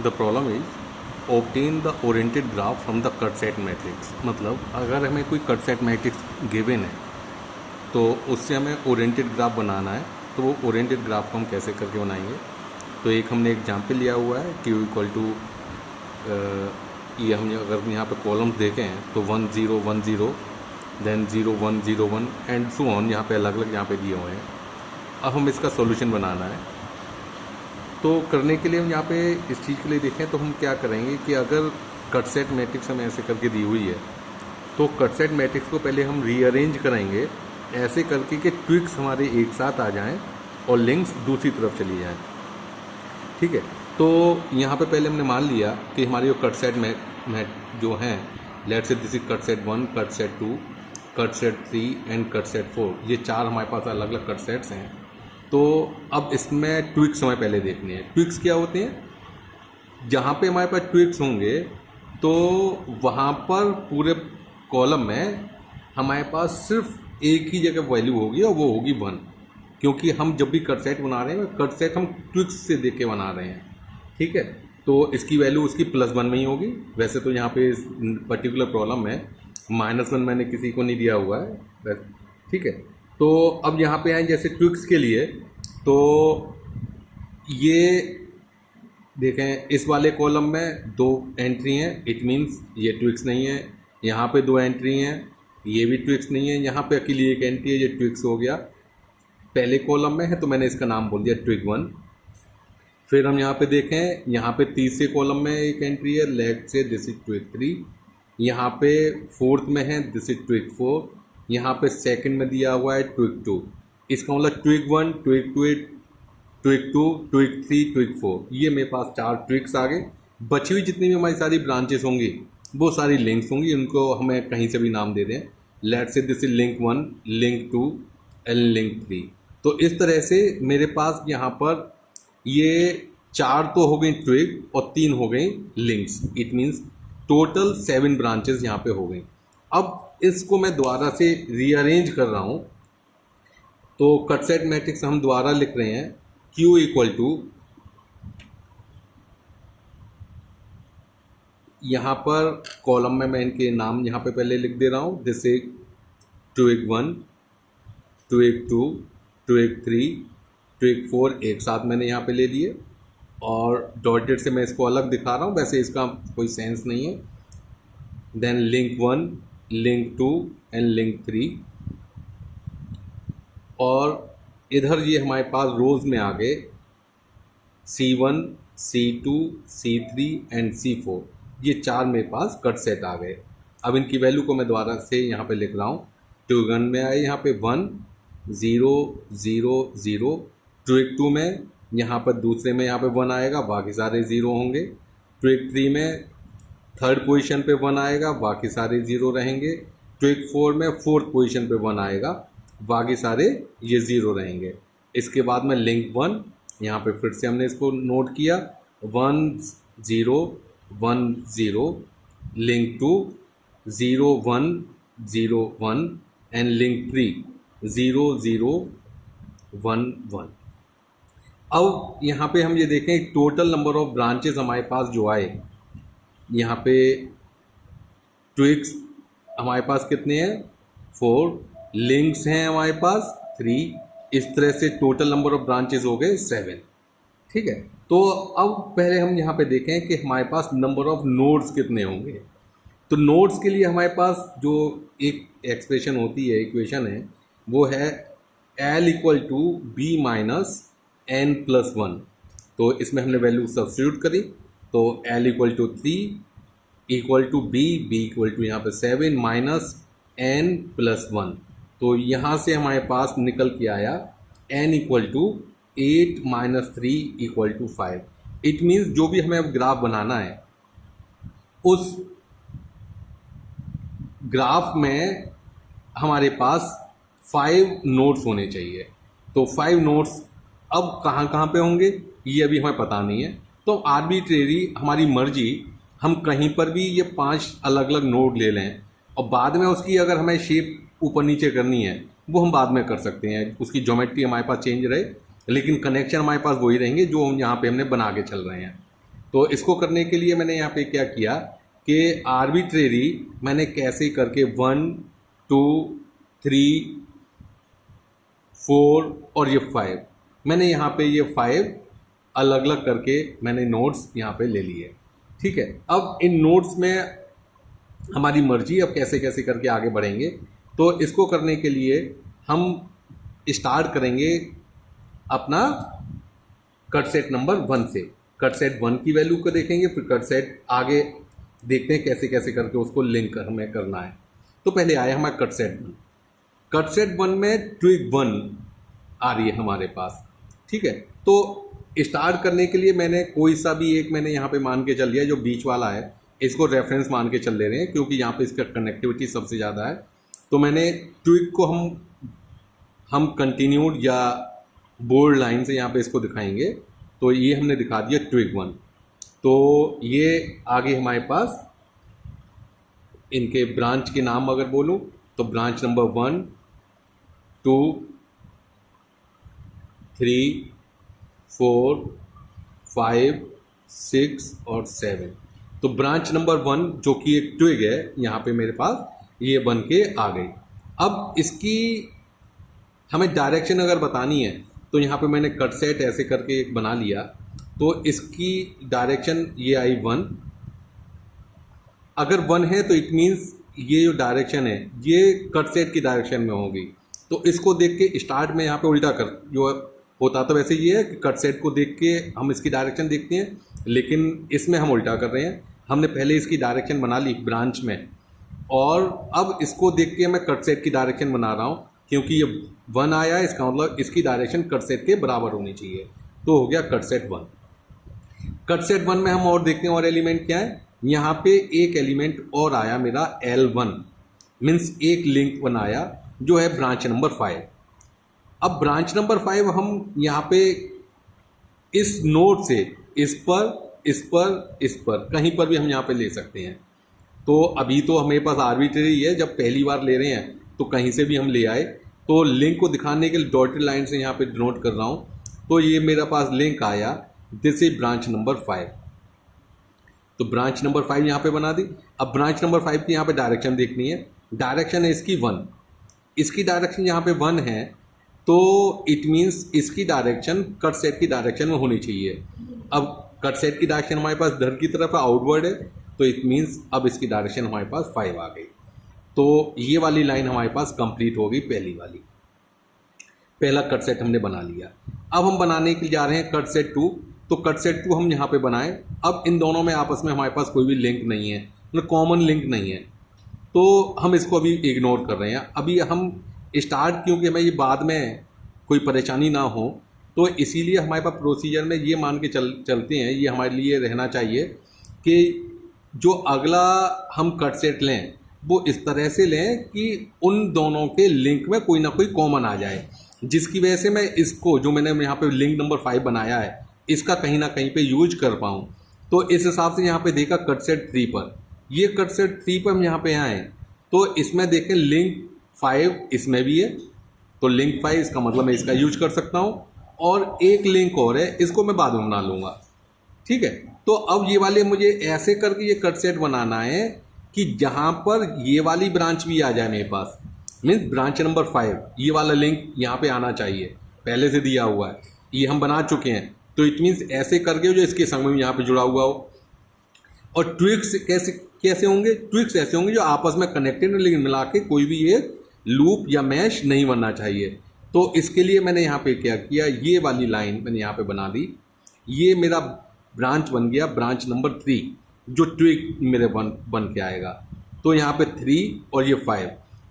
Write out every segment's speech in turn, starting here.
The problem is obtain the oriented graph from the cut set matrix. मतलब अगर हमें कोई कट सेट मैट्रिक्स गिवन है तो उससे हमें ओरिएंटेड ग्राफ बनाना है, तो वो ओरिएंटेड ग्राफ को हम कैसे करके बनाएंगे। तो एक हमने एग्जाम्पल लिया हुआ है Q इक्वल टू ये हमने अगर यहाँ पे कॉलम्स देखे हैं तो 1 0 1 0 देन 0 1 0 1 एंड सो ऑन, यहाँ पे अलग अलग यहाँ पे दिए हुए हैं। अब हम इसका सॉल्यूशन बनाना है, तो करने के लिए हम यहाँ पे इस चीज़ के लिए देखें तो हम क्या करेंगे कि अगर कट सेट मैट्रिक्स हमें ऐसे करके दी हुई है तो कट सेट मैट्रिक्स को पहले हम रीअरेंज कराएंगे ऐसे करके कि ट्विक्स हमारे एक साथ आ जाएं और लिंक्स दूसरी तरफ चली जाएं। ठीक है, तो यहाँ पे पहले हमने मान लिया कि हमारे जो कट सेट में जो हैं, let's say this is cut set 1, cut set 2, cut set 3 and cut set 4, ये 4 हमारे पास अलग अलग कट सेट्स हैं। तो अब इसमें ट्विक्स हमें पहले देखने हैं। ट्विक्स क्या होते हैं? जहाँ पे हमारे पास ट्विक्स होंगे तो वहाँ पर पूरे कॉलम में हमारे पास सिर्फ एक ही जगह वैल्यू होगी और वो होगी 1, क्योंकि हम जब भी कट सेट बना रहे हैं कट सेट हम ट्विक्स से देख के बना रहे हैं। ठीक है, तो इसकी वैल्यू उसकी +1 में ही होगी। वैसे तो यहाँ पे इस पर्टिकुलर प्रॉब्लम में -1 मैंने किसी को नहीं दिया हुआ है वैसे। ठीक है, तो अब यहाँ पे आए जैसे ट्विक्स के लिए, तो ये देखें इस वाले कॉलम में 2 एंट्री हैं, इट मीन्स ये ट्विक्स नहीं है। यहाँ पे 2 एंट्री हैं, ये भी ट्विक्स नहीं है। यहाँ पे अकेली एक एंट्री है, ये ट्विक्स हो गया। पहले कॉलम में है तो मैंने इसका नाम बोल दिया ट्विक 1। फिर हम यहाँ पे देखें, यहाँ पे तीसरे कॉलम में एक एंट्री है, लेफ्ट से दिस इज ट्विक 3। यहाँ पे फोर्थ में है दिस इज ट्विक 4। यहाँ पे सेकंड में दिया हुआ है ट्विक 2। इसका मतलब tweak 1, tweak 2, tweak 2, tweak 3, tweak 4, ये मेरे पास 4 ट्विक्स आ गए। बची हुई जितनी भी हमारी सारी ब्रांचेस होंगी वो सारी लिंक्स होंगी, उनको हमें कहीं से भी नाम दे दें। Let's say this is link 1, link 2 and link 3। तो इस तरह से मेरे पास यहाँ पर ये 4 तो हो गई ट्विक और 3 हो गई links. It means total 7 branches यहाँ पे हो गई। अब इसको मैं दोबारा से रीअरेंज कर रहा हूँ, तो कट सेट मैट्रिक्स हम दोबारा लिख रहे हैं Q इक्वल टू, यहाँ पर कॉलम में मैं इनके नाम यहाँ पे पहले लिख दे रहा हूँ। This is tweak 1, tweak 2, tweak 3, tweak 4 एक साथ मैंने यहाँ पे ले लिए और डॉटेड से मैं इसको अलग दिखा रहा हूँ, वैसे इसका कोई सेंस नहीं है। Then link 1, link 2 and link 3, और इधर ये हमारे पास रोज में आ गए C1, C2, C3 and C4, ये 4 मेरे पास कट सेट आ गए। अब इनकी वैल्यू को मैं दोबारा से यहाँ पे लिख रहा हूँ। ट्विक 1 में आए यहाँ पे 1 0 0 0, ट्विक 2 में यहाँ पर दूसरे में यहाँ पे 1 आएगा, बाकी सारे 0 होंगे। ट्विक 3 में थर्ड पोजीशन पे 1 आएगा, बाकी सारे 0 रहेंगे। ट्विक 4 में फोर्थ पोजीशन पे 1 आएगा, बाकी सारे ये 0 रहेंगे। इसके बाद में लिंक 1, यहाँ पे फिर से हमने इसको नोट किया 1 0 1 0, लिंक 2 0 1 0 1 एंड लिंक 3 0 0 1 1। अब यहाँ पे हम ये देखें टोटल नंबर ऑफ ब्रांचेस हमारे पास जो आए, यहाँ पे ट्विक्स हमारे पास कितने हैं 4, लिंक्स हैं हमारे पास 3, इस तरह से टोटल नंबर ऑफ ब्रांचेस हो गए 7। ठीक है, तो अब पहले हम यहाँ पे देखें कि हमारे पास नंबर ऑफ नोड्स कितने होंगे। तो नोड्स के लिए हमारे पास जो एक एक्सप्रेशन होती है, इक्वेशन है, वो है L equal to B minus N plus 1। तो इसमें हमने वैल्यू सब्स्टिट्यूट करी, तो L equal to 3 equal to B equal to यहाँ पे 7 माइनस N प्लस 1। तो यहाँ से हमारे पास निकल के आया N equal to 8 minus 3 equal to 5। It means जो भी हमें अब ग्राफ बनाना है उस ग्राफ में हमारे पास 5 नोड्स होने चाहिए। तो 5 नोड्स अब कहाँ कहाँ पे होंगे ये अभी हमें पता नहीं है, तो आर्बिट्रेरी हमारी मर्जी हम कहीं पर भी ये 5 अलग अलग नोड ले लें और बाद में उसकी अगर हमें शेप ऊपर नीचे करनी है वो हम बाद में कर सकते हैं। उसकी ज्योमेट्री हमारे पास चेंज रहे लेकिन कनेक्शन हमारे पास वही रहेंगे जो हम यहाँ पे हमने बना के चल रहे हैं। तो इसको करने के लिए मैंने यहाँ पे क्या किया कि आर्बिट्रेरी मैंने कैसे करके 1 2 3 4 और ये 5 मैंने यहाँ पे ये 5 अलग अलग करके मैंने नोट्स यहाँ पे ले लिए। ठीक है, अब इन नोट्स में हमारी मर्जी, अब कैसे कैसे करके आगे बढ़ेंगे। तो इसको करने के लिए हम स्टार्ट करेंगे अपना कट सेट नंबर 1 से। कट सेट 1 की वैल्यू को देखेंगे, फिर कट सेट आगे देखते हैं कैसे कैसे करके उसको लिंक हमें करना है। तो पहले आया हमारा कट सेट 1। कट सेट 1 में ट्विग 1 आ रही है हमारे पास। ठीक है, तो स्टार्ट करने के लिए मैंने कोई सा भी एक मैंने यहाँ पे मान के चल लिया, जो बीच वाला है इसको रेफरेंस मान के चल ले रहे हैं क्योंकि यहाँ पे इसका कनेक्टिविटी सबसे ज़्यादा है। तो मैंने ट्विग को हम कंटिन्यूड या बोल्ड लाइन से यहाँ पे इसको दिखाएंगे। तो ये हमने दिखा दिया ट्विग 1। तो ये आगे हमारे पास इनके ब्रांच के नाम अगर बोलूँ तो ब्रांच नंबर 1 2 3 4 5 6 और 7। तो ब्रांच नंबर 1 जो कि एक ट्विग है यहाँ पे मेरे पास ये बन के आ गई। अब इसकी हमें डायरेक्शन अगर बतानी है तो यहाँ पे मैंने कट सेट ऐसे करके एक बना लिया। तो इसकी डायरेक्शन ये आई 1। अगर 1 है तो इट मीन्स ये जो डायरेक्शन है ये कट सेट की डायरेक्शन में होगी। तो इसको देख के स्टार्ट में यहाँ पे उल्टा कर जो होता तो वैसे ये है कि कट सेट को देख के हम इसकी डायरेक्शन देखते हैं, लेकिन इसमें हम उल्टा कर रहे हैं। हमने पहले इसकी डायरेक्शन बना ली ब्रांच में और अब इसको देख के मैं कट सेट की डायरेक्शन बना रहा हूँ क्योंकि ये 1 आया है, इसका मतलब इसकी डायरेक्शन कट सेट के बराबर होनी चाहिए। तो हो गया कट सेट 1। कट सेट 1 में हम और देखते हैं और एलिमेंट क्या है। यहाँ पे एक एलिमेंट और आया मेरा L1 मीन्स एक लिंक बनाया जो है ब्रांच नंबर 5। अब ब्रांच नंबर 5 हम यहाँ पे इस नोड से इस पर कहीं पर भी हम यहाँ पे ले सकते हैं। तो अभी तो हमारे पास आर्बिट्रेरी है, जब पहली बार ले रहे हैं तो कहीं से भी हम ले आए। तो लिंक को दिखाने के लिए डॉटेड लाइन से यहाँ पे डिनोट कर रहा हूँ। तो ये मेरे पास लिंक आया, दिस इज ब्रांच नंबर 5। तो ब्रांच नंबर 5 यहाँ पे बना दी। अब ब्रांच नंबर 5 की यहाँ पे डायरेक्शन देखनी है। डायरेक्शन है इसकी 1, इसकी डायरेक्शन यहाँ पे 1 है। तो इट मीन्स इसकी डायरेक्शन कट सेट की डायरेक्शन में होनी चाहिए। अब कट सेट की डायरेक्शन हमारे पास इधर की तरफ आउटवर्ड है, तो इट मीन्स अब इसकी डायरेक्शन हमारे पास 5 आ गई। तो ये वाली लाइन हमारे पास कंप्लीट हो गई, पहली वाली। पहला कट सेट हमने बना लिया। अब हम बनाने के लिए जा रहे हैं कट सेट 2। तो कट सेट 2 हम यहाँ पे बनाएं। अब इन दोनों में आपस में हमारे पास कोई भी लिंक नहीं है, मतलब कॉमन लिंक नहीं है, तो हम इसको अभी इग्नोर कर रहे हैं। अभी हम स्टार्ट, क्योंकि हमें ये बाद में कोई परेशानी ना हो, तो इसीलिए हमारे पास प्रोसीजर में ये मान के चलते हैं, ये हमारे लिए रहना चाहिए कि जो अगला हम कट सेट लें वो इस तरह से लें कि उन दोनों के लिंक में कोई ना कोई कॉमन आ जाए, जिसकी वजह से मैं इसको जो मैंने यहाँ पे लिंक नंबर 5 बनाया है इसका कहीं ना कहीं पे यूज कर पाऊँ। तो इस हिसाब से यहाँ पे देखा कट सेट 3 पर, ये कट सेट 3 पर हम यहाँ पे आए तो इसमें देखें लिंक 5 इसमें भी है। तो लिंक 5 इसका मतलब मैं इसका यूज कर सकता हूँ, और एक लिंक और है, इसको मैं बाद में बना लूँगा। ठीक है, तो अब ये वाले मुझे ऐसे करके ये कट सेट बनाना है कि जहाँ पर ये वाली ब्रांच भी आ जाए मेरे पास, मीन्स ब्रांच नंबर 5 ये वाला लिंक यहाँ पे आना चाहिए, पहले से दिया हुआ है, ये हम बना चुके हैं। तो इट मीन्स ऐसे करके जो इसके संग में यहाँ पे जुड़ा हुआ हो। और ट्विक्स कैसे होंगे? ट्विक्स ऐसे होंगे जो आपस में कनेक्टेड, लेकिन मिला के कोई भी एक लूप या मैश नहीं बनना चाहिए। तो इसके लिए मैंने यहाँ पे क्या किया, ये वाली लाइन मैंने यहाँ पे बना दी। ये मेरा ब्रांच बन गया, ब्रांच नंबर 3 जो ट्विक मेरे बन के आएगा। तो यहाँ पे 3 और ये 5,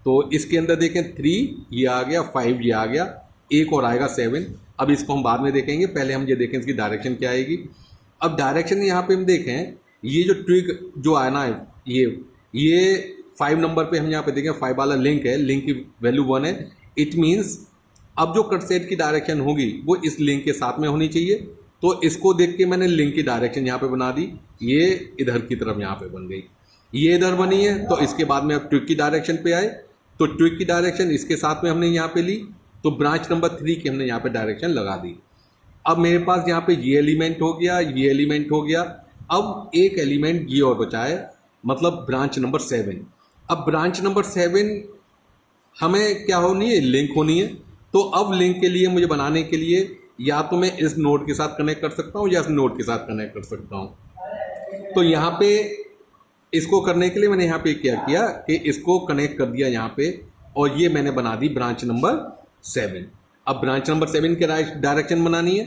तो इसके अंदर देखें 3 ये आ गया, 5 ये आ गया, एक और आएगा 7। अब इसको हम बाद में देखेंगे, पहले हम ये देखें इसकी डायरेक्शन क्या आएगी। अब डायरेक्शन यहाँ पे हम देखें, ये जो ट्विक जो आया ना, ये 5 नंबर पे हम यहाँ पे देखें 5 वाला लिंक है, लिंक की वैल्यू 1 है। इट मीन्स अब जो कट सेट की डायरेक्शन होगी वो इस लिंक के साथ में होनी चाहिए। तो इसको देख के मैंने लिंक की डायरेक्शन यहाँ पे बना दी, ये इधर की तरफ यहाँ पे बन गई, ये इधर बनी है। तो इसके बाद में अब ट्विक की डायरेक्शन पे आए, तो ट्विक की डायरेक्शन इसके साथ में हमने यहाँ पे ली, तो ब्रांच नंबर 3 की हमने यहाँ पे डायरेक्शन लगा दी। अब मेरे पास यहाँ पे ये एलिमेंट हो गया, ये एलिमेंट हो गया। अब एक एलिमेंट ये और बचा है, मतलब ब्रांच नंबर 7। अब ब्रांच नंबर 7 हमें क्या होनी है, लिंक होनी है। तो अब लिंक के लिए मुझे बनाने के लिए या तो मैं इस नोड के साथ कनेक्ट कर सकता हूँ या इस नोड के साथ कनेक्ट कर सकता हूँ। तो यहाँ पे इसको करने के लिए मैंने यहाँ पे क्या किया कि इसको कनेक्ट कर दिया यहाँ पे, और ये मैंने बना दी ब्रांच नंबर 7। अब ब्रांच नंबर 7 की डायरेक्शन बनानी है,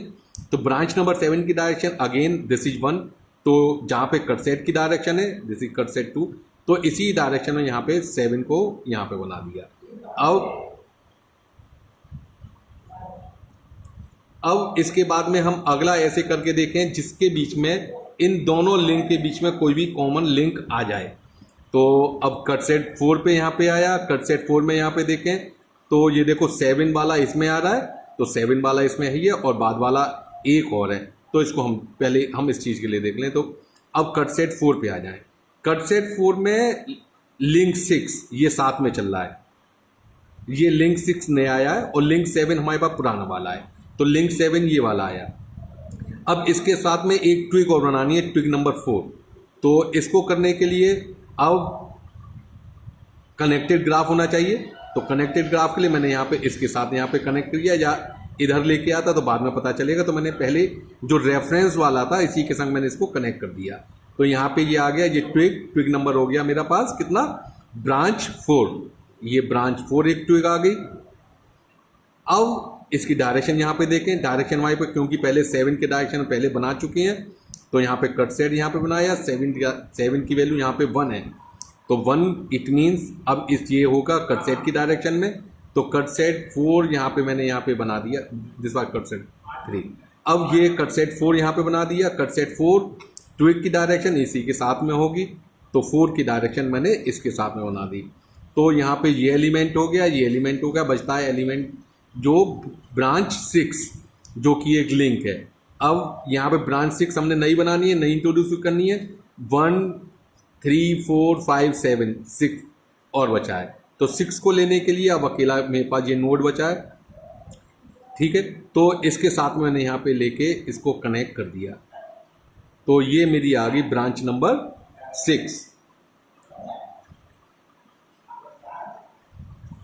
तो ब्रांच नंबर 7 की डायरेक्शन अगेन दिस इज 1। तो जहाँ पे कट सेट की डायरेक्शन है दिस इज कट सेट 2, तो इसी डायरेक्शन में यहाँ पे 7 को यहाँ पे बना दिया। अब इसके बाद में हम अगला ऐसे करके देखें जिसके बीच में इन दोनों लिंक के बीच में कोई भी कॉमन लिंक आ जाए। तो अब कट सेट 4 पे यहाँ पे आया, कट सेट 4 में यहाँ पे देखें तो ये देखो 7 वाला इसमें आ रहा है, तो 7 वाला इसमें है और बाद वाला एक और है। तो इसको हम पहले हम इस चीज़ के लिए देख लें। तो अब कट सेट 4 पे आ जाएं। कट सेट 4 में लिंक 6 ये साथ में चल रहा है, ये लिंक 6 नया आया है और लिंक 7 हमारे पास पुराना वाला है। तो लिंक 7 ये वाला आया। अब इसके साथ में एक ट्विग और बनानी है, ट्विग नंबर 4। तो इसको करने के लिए अब कनेक्टेड ग्राफ होना चाहिए। तो कनेक्टेड ग्राफ के लिए मैंने यहाँ पे इसके साथ यहाँ पे कनेक्ट किया, या इधर लेके आता तो बाद में पता चलेगा। तो मैंने पहले जो रेफरेंस वाला था इसी के संग मैंने इसको कनेक्ट कर दिया। तो यहाँ पे ये आ गया, ये ट्विग नंबर हो गया मेरा पास कितना, ब्रांच 4। ये ब्रांच 4 एक ट्विग आ गई। अब इसकी डायरेक्शन यहाँ पे देखें, डायरेक्शन वाई पे क्योंकि पहले 7 के डायरेक्शन पहले बना चुके हैं, तो यहाँ पे कट सेट यहाँ पे बनाया, 7 की वैल्यू यहाँ पे 1 है। तो 1 इट मीन्स अब इस ये होगा कट सेट की डायरेक्शन में। तो कट सेट 4 यहाँ पे मैंने यहाँ पे बना दिया, दिस वाज कट सेट 3। अब ये कट सेट 4 यहाँ पे बना दिया। कट सेट 4 ट्विग की डायरेक्शन इसी के साथ में होगी, तो 4 की डायरेक्शन मैंने इसके साथ में बना दी। तो यहाँ पे ये एलिमेंट हो गया, ये एलिमेंट हो गया। बचता है एलिमेंट जो ब्रांच 6 जो कि एक लिंक है। अब यहाँ पे ब्रांच 6 हमने नई बनानी है, नई इंट्रोड्यूस करनी है। 1 3 4 5 7 6 और बचा है। तो 6 को लेने के लिए अब अकेला मेरे पास ये नोड बचा है, ठीक है। तो इसके साथ में मैंने यहाँ पे लेके इसको कनेक्ट कर दिया। तो ये मेरी आ गई ब्रांच नंबर 6।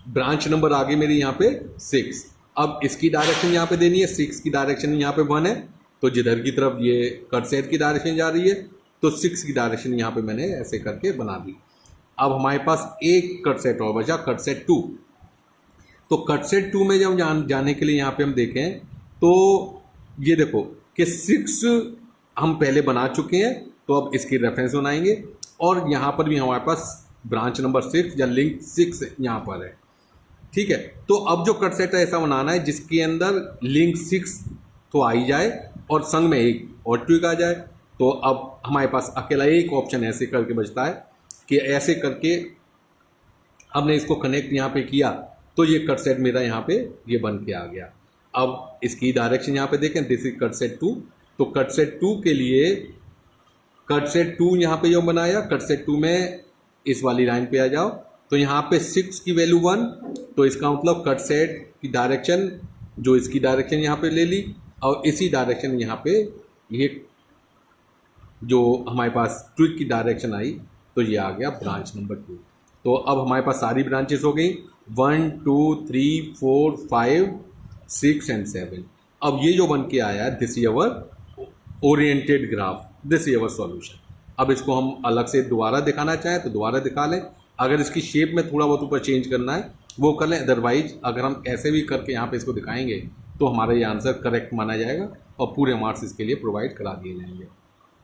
ब्रांच नंबर आ गई मेरी यहाँ पे 6। अब इसकी डायरेक्शन यहाँ पे देनी है, 6 की डायरेक्शन यहाँ पे 1 है, तो जिधर की तरफ ये कट सेट की डायरेक्शन जा रही है, तो 6 की डायरेक्शन यहाँ पे मैंने ऐसे करके बना दी। अब हमारे पास एक कट सेट और बचा, कट सेट 2। तो कट सेट 2 में जब जाने के लिए यहाँ पे हम देखें तो ये देखो कि 6 हम पहले बना चुके हैं, तो अब इसकी रेफरेंस बनाएंगे। और यहाँ पर भी हमारे पास ब्रांच नंबर 6 या लिंक 6 यहाँ पर है, ठीक है। तो अब जो कट सेट है ऐसा बनाना है जिसके अंदर लिंक 6 तो आ ही जाए और संग में एक और ट्विग आ जाए। तो अब हमारे पास अकेला एक ऑप्शन ऐसे करके बचता है कि ऐसे करके हमने इसको कनेक्ट यहाँ पे किया, तो ये कट सेट मेरा यहाँ पे ये बन के आ गया। अब इसकी डायरेक्शन यहाँ पे देखें, दिस इज कट सेट 2। तो कट सेट 2 के लिए कट सेट 2 यहाँ पे जो बनाया, कट सेट 2 में इस वाली लाइन पे आ जाओ। तो यहाँ पे 6 की वैल्यू 1, तो इसका मतलब कट सेट की डायरेक्शन जो इसकी डायरेक्शन यहाँ पे ले ली, और इसी डायरेक्शन यहाँ पे ये जो हमारे पास ट्विग की डायरेक्शन आई, तो ये आ गया ब्रांच नंबर 2। तो अब हमारे पास सारी ब्रांचेस हो गई, 1 2 3 4 5 6 एंड 7। अब ये जो बन के आया, this is our oriented graph, this is our solution. अब इसको हम अलग से दोबारा दिखाना चाहें तो दोबारा दिखा लें। अगर इसकी शेप में थोड़ा बहुत ऊपर चेंज करना है वो कर लें, अदरवाइज अगर हम ऐसे भी करके यहाँ पे इसको दिखाएंगे तो हमारा ये आंसर करेक्ट माना जाएगा और पूरे मार्क्स इसके लिए प्रोवाइड करा दिए जाएंगे।